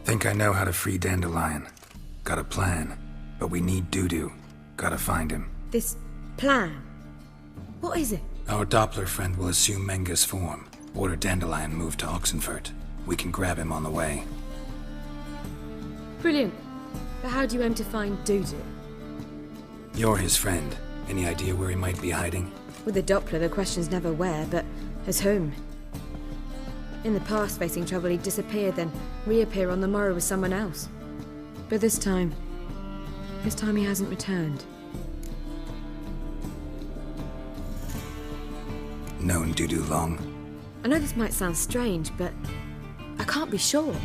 Think I know how to free Dandelion. Got a plan, but we need Dudu. Gotta find him. This plan? What is it? Our Doppler friend will assume Menga's form. Order Dandelion moved to Oxenfurt. We can grab him on the way. Brilliant. But how do you aim to find Dudu? You're his friend. Any idea where he might be hiding? With the Doppler, the question's never where, but as whom. In the past, facing trouble, he'd disappear, then reappear on the morrow with someone else. But this time he hasn't returned. Known Dudu long? I know this might sound strange, but I can't be sure.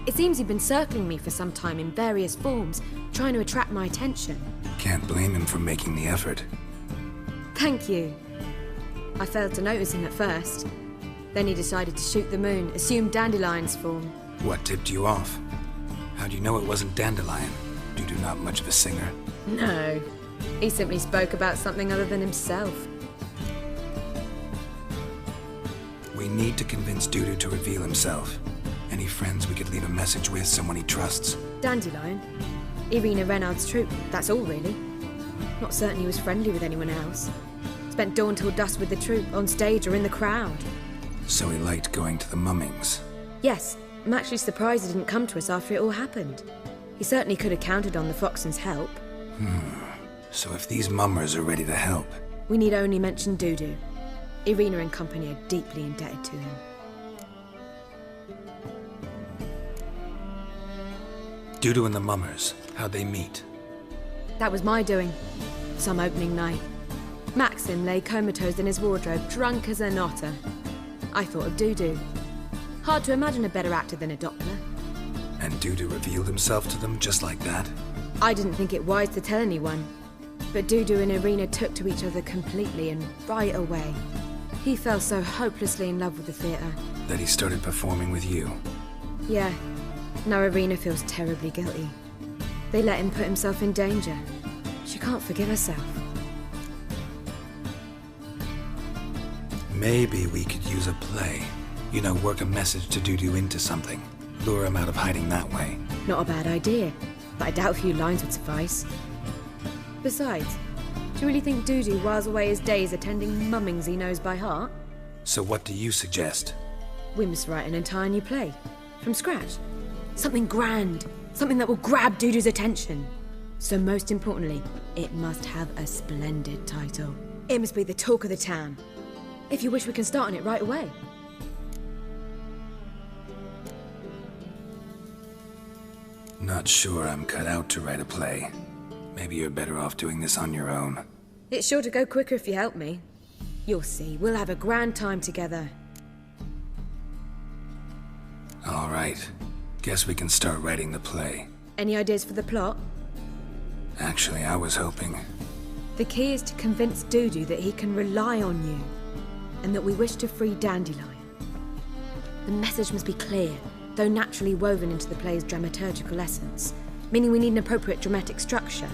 It seems he'd been circling me for some time in various forms, trying to attract my attention. Can't blame him for making the effort. Thank you. I failed to notice him at first. Then he decided to shoot the moon, assume Dandelion's form. What tipped you off? How'd you know it wasn't Dandelion? Dudu not much of a singer. No. He simply spoke about something other than himself. We need to convince Dudu to reveal himself. Any friends we could leave a message with, someone he trusts? Dandelion? Irina Renard's troupe, that's all really. Not certain he was friendly with anyone else. Spent dawn till dusk with the troupe, on stage or in the crowd. So he liked going to the mummings? Yes. I'm actually surprised he didn't come to us after it all happened. He certainly could have counted on the Foxen's help. So if these mummers are ready to help... We need only mention Dudu. Irina and company are deeply indebted to him. Dudu and the mummers, how'd they meet? That was my doing. Some opening night. Maxim lay comatose in his wardrobe, drunk as an otter. I thought of Dudu. Hard to imagine a better actor than a Doppler. And Dudu revealed himself to them just like that? I didn't think it wise to tell anyone. But Dudu and Irina took to each other completely and right away. He fell so hopelessly in love with the theatre. That he started performing with you? Yeah. Now Irina feels terribly guilty. They let him put himself in danger. She can't forgive herself. Maybe we could use a play. You know, work a message to Dudu into something. Lure him out of hiding that way. Not a bad idea, but I doubt a few lines would suffice. Besides, do you really think Dudu whiles away his days attending mummings he knows by heart? So what do you suggest? We must write an entire new play. From scratch. Something grand. Something that will grab Dudu's attention. So most importantly, it must have a splendid title. It must be the talk of the town. If you wish, we can start on it right away. Not sure I'm cut out to write a play. Maybe you're better off doing this on your own. It's sure to go quicker if you help me. You'll see, we'll have a grand time together. All right. Guess we can start writing the play. Any ideas for the plot? Actually, I was hoping... The key is to convince Dudu that he can rely on you, and that we wish to free Dandelion. The message must be clear, though naturally woven into the play's dramaturgical essence, meaning we need an appropriate dramatic structure.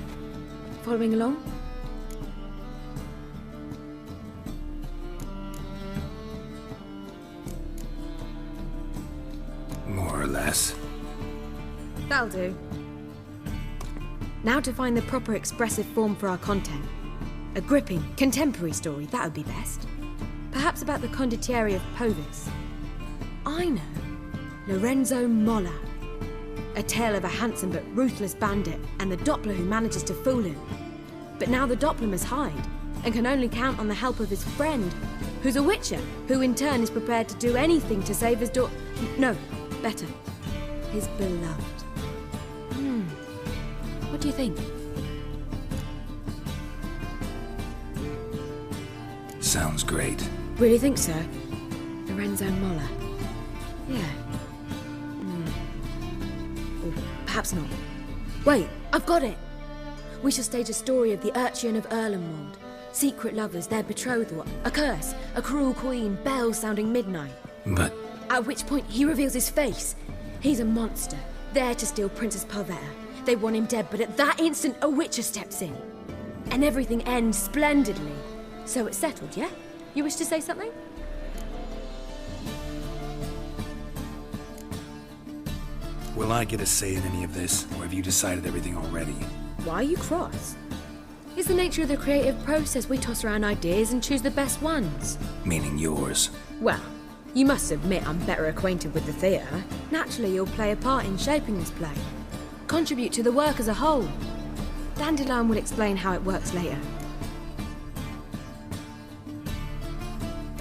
Following along? More or less. That'll do. Now to find the proper expressive form for our content. A gripping, contemporary story, that would be best. Perhaps about the condottieri of Povis. I know. Lorenzo Molla. A tale of a handsome but ruthless bandit and the Doppler who manages to fool him. But now the Doppler must hide and can only count on the help of his friend, who's a witcher, who in turn is prepared to do anything to save his No, better. His beloved. What do you think? Sounds great. Really think so? Lorenzo Molla. Yeah. Or perhaps not. Wait, I've got it! We shall stage a story of the Urcheon of Erlenwald. Secret lovers, their betrothal, a curse, a cruel queen, bells sounding midnight. But... At which point he reveals his face. He's a monster, there to steal Princess Pavetta. They want him dead, but at that instant a witcher steps in. And everything ends splendidly. So it's settled, yeah? You wish to say something? Will I get a say in any of this, or have you decided everything already? Why are you cross? It's the nature of the creative process. We toss around ideas and choose the best ones. Meaning yours. Well, you must admit I'm better acquainted with the theatre. Naturally, you'll play a part in shaping this play. Contribute to the work as a whole. Dandelion will explain how it works later.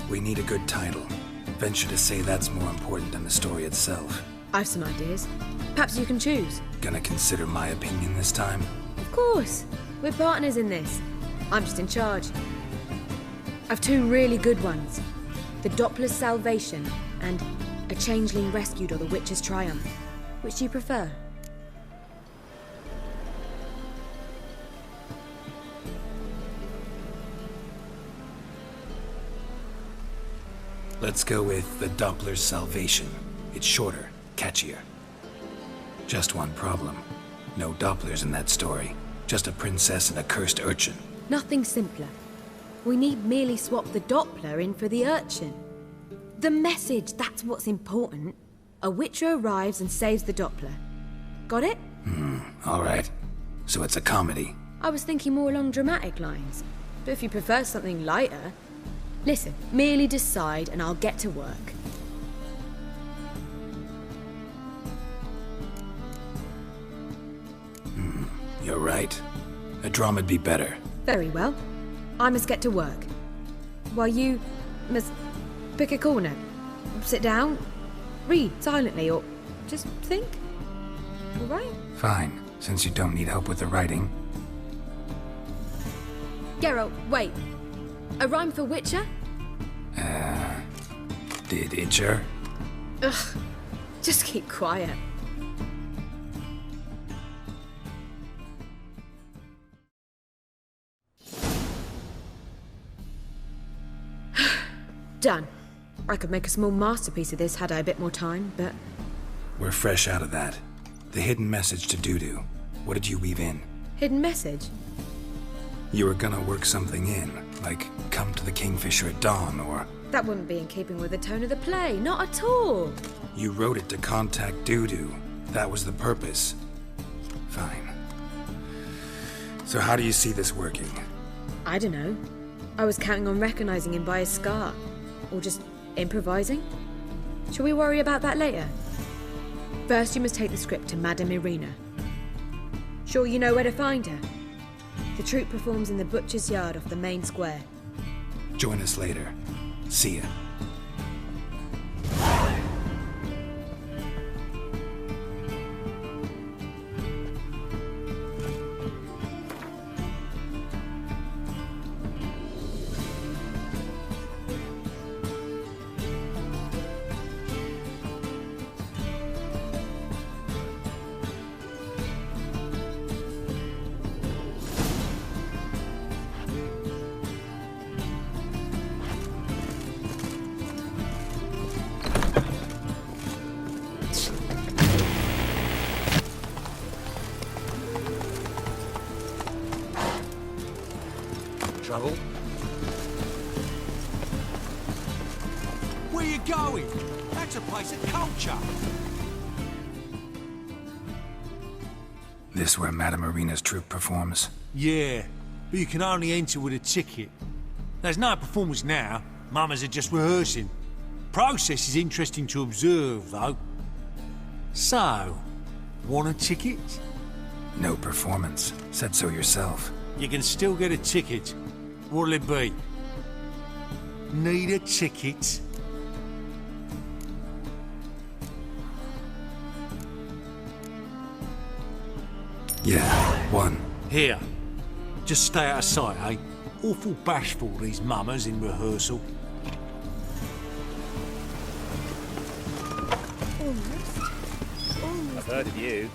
We need a good title. Venture to say that's more important than the story itself. I've some ideas. Perhaps you can choose. Gonna consider my opinion this time? Of course. We're partners in this. I'm just in charge. I've two really good ones. The Doppler'S Salvation and A Changeling Rescued or the Witch's Triumph. Which do you prefer? Let's go with the Doppler'S Salvation. It's shorter, catchier. Just one problem. No Doppler's in that story. Just a princess and a cursed urchin. Nothing simpler. We need merely swap the Doppler in for the urchin. The message, that's what's important. A witcher arrives and saves the Doppler. Got it? All right. So it's a comedy. I was thinking more along dramatic lines. But if you prefer something lighter... Listen, merely decide and I'll get to work. You're right. A drama'd be better. Very well. I must get to work. While you must pick a corner. Sit down, read silently, or just think. All right? Fine, since you don't need help with the writing. Geralt, wait. A rhyme for Witcher? Did Itcher? Ugh. Just keep quiet. Done. I could make a small masterpiece of this had I a bit more time, but... We're fresh out of that. The hidden message to Dudu. What did you weave in? Hidden message? You were gonna work something in, like come to the Kingfisher at dawn, or... That wouldn't be in keeping with the tone of the play, not at all. You wrote it to contact Dudu. That was the purpose. Fine. So how do you see this working? I don't know. I was counting on recognizing him by his scar. Or just improvising? Shall we worry about that later? First, you must take the script to Madame Irina. Sure you know where to find her? The troupe performs in the butcher's yard off the main square. Join us later. See ya. Trouble? Where you going? That's a place of culture. This where Madame Irina's troupe performs? Yeah, but you can only enter with a ticket. There's no performance now. Mamas are just rehearsing. Process is interesting to observe, though. So, want a ticket? No performance. Said so yourself. You can still get a ticket. What'll it be? Need a ticket? Yeah, one. Here. Just stay out of sight, eh? Awful bashful, these mamas in rehearsal. I've heard of you.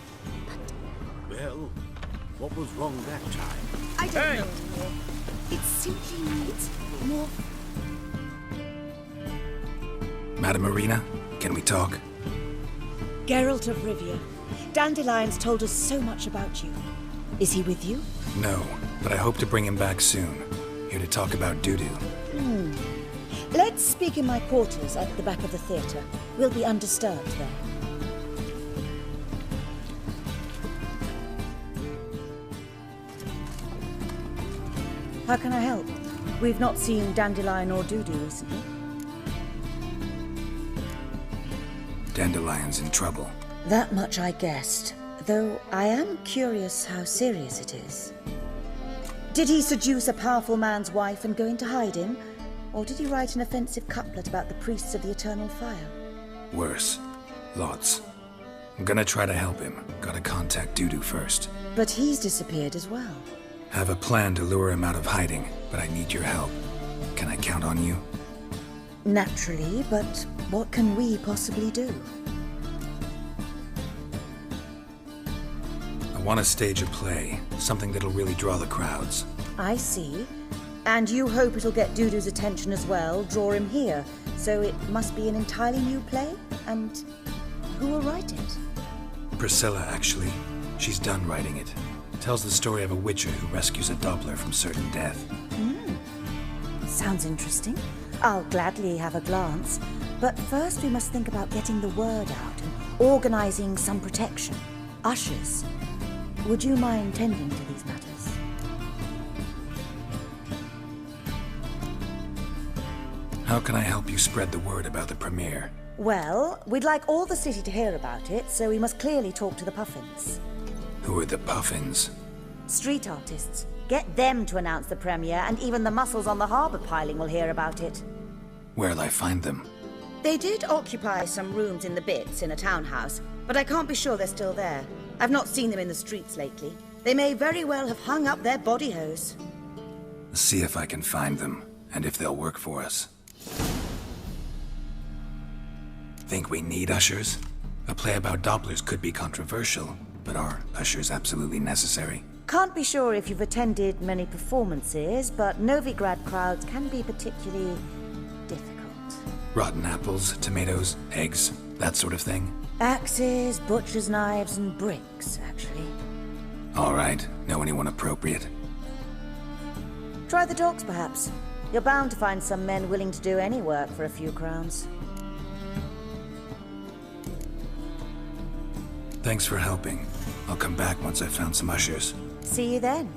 Well, what was wrong that time? I don't know anymore. It simply needs more... Madame Irina, can we talk? Geralt of Rivia, Dandelion's told us so much about you. Is he with you? No, but I hope to bring him back soon. Here to talk about Dudu. Let's speak in my quarters at the back of the theatre. We'll be undisturbed there. How can I help? We've not seen Dandelion or Dudu recently. Dandelion's in trouble. That much I guessed, though I am curious how serious it is. Did he seduce a powerful man's wife and go into hiding? Or did he write an offensive couplet about the priests of the eternal fire? Worse. Lots. I'm gonna try to help him. Gotta contact Dudu first. But he's disappeared as well. Have a plan to lure him out of hiding, but I need your help. Can I count on you? Naturally, but what can we possibly do? I want to stage a play, something that'll really draw the crowds. I see. And you hope it'll get Dudu's attention as well, draw him here. So it must be an entirely new play? And who will write it? Priscilla, actually. She's done writing it. Tells the story of a witcher who rescues a Doppler from certain death. Sounds interesting. I'll gladly have a glance. But first we must think about getting the word out and organizing some protection. Ushers. Would you mind tending to these matters? How can I help you spread the word about the premiere? Well, we'd like all the city to hear about it, so we must clearly talk to the Puffins. Who are the Puffins? Street artists. Get them to announce the premiere, and even the muscles on the harbour piling will hear about it. Where'll I find them? They did occupy some rooms in the Bits in a townhouse, but I can't be sure they're still there. I've not seen them in the streets lately. They may very well have hung up their body hose. See if I can find them, and if they'll work for us. Think we need ushers? A play about Doppler's could be controversial, but are ushers absolutely necessary? Can't be sure if you've attended many performances, but Novigrad crowds can be particularly difficult. Rotten apples, tomatoes, eggs, that sort of thing? Axes, butcher's knives, and bricks, actually. All right, know anyone appropriate? Try the dogs, perhaps. You're bound to find some men willing to do any work for a few crowns. Thanks for helping. I'll come back once I've found some ushers. See you then.